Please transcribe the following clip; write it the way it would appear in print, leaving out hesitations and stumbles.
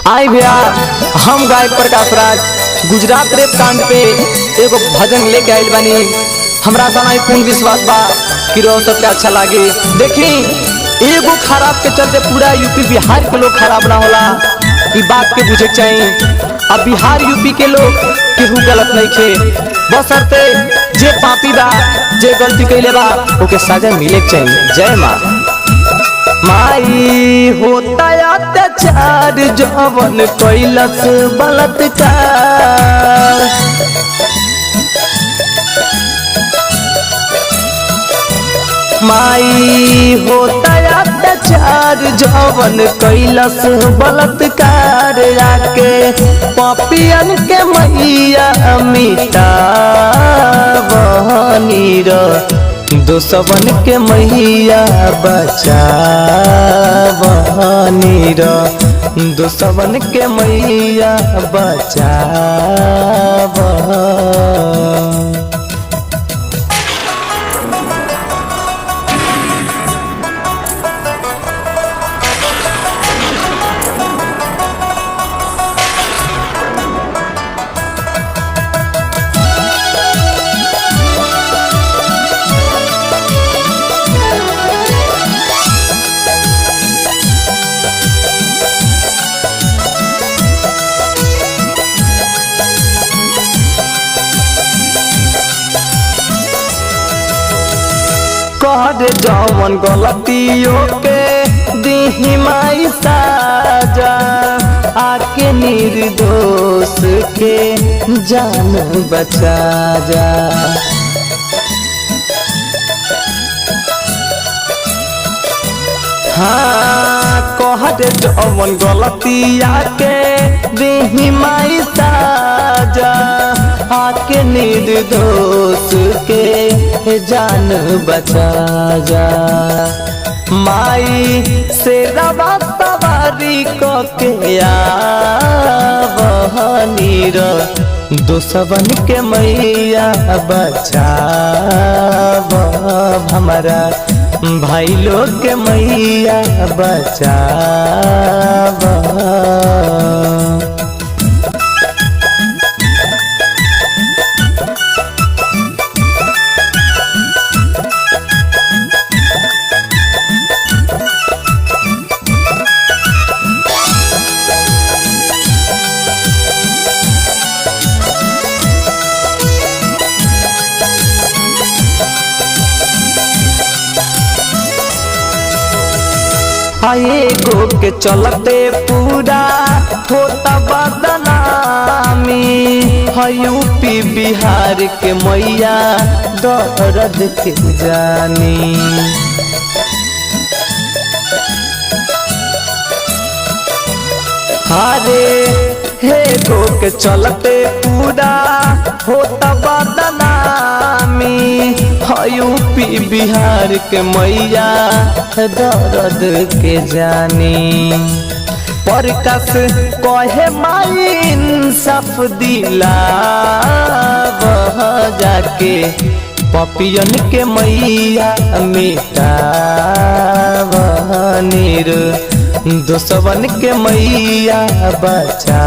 आई भैया हम गायक प्रकाश राज गुजरात रेप कांड पे एगो भजन लेके आइल बानी। हमरा तना पूर्ण विश्वास बा कि रो सबके अच्छा लागे। देखी एगो खराब के चलते पूरा यूपी बिहार के लोग खराब ना होला, ई बात के बुझे चाहिए। अब बिहार यूपी के लोग केहू गलत नहीं खे, बशर्ते जे पापी बा जे गलती कैले बा ओके सजा मिले चाहिए। जय माँ। माई होता अत्याचार जवन कैलस बलात्कार, माई होता अत्याचार जवन कैलस बलात्कार, आके पापियन के मैया मिटा बहनी दोसवन के मैया बचा बहनी दोसवन के मैया बचा कर जवन गलतियों के दीही माई साजा, आके निर्दोष के जान बचा जा। हाँ कहर जवन गलतिया के दीही माई साजा, आके निर्दोष के जान बचा जा। माई से रवा सवारी को के बहनी दोसवन के मैया बचा हमारा भाई लोग के मैया बचा। एगो के चलते पूरा होता बदनामी, यूपी बिहार के मैया दर्द के जानी। अरे एगो के चलते पूरा होता बदनामी, यूपी बिहार के मैया दर्द के जानी। प्रकाश कहे माई इंसाफ दिला जाके पपियन के मैया मिटा दोसवन के मैया बचा।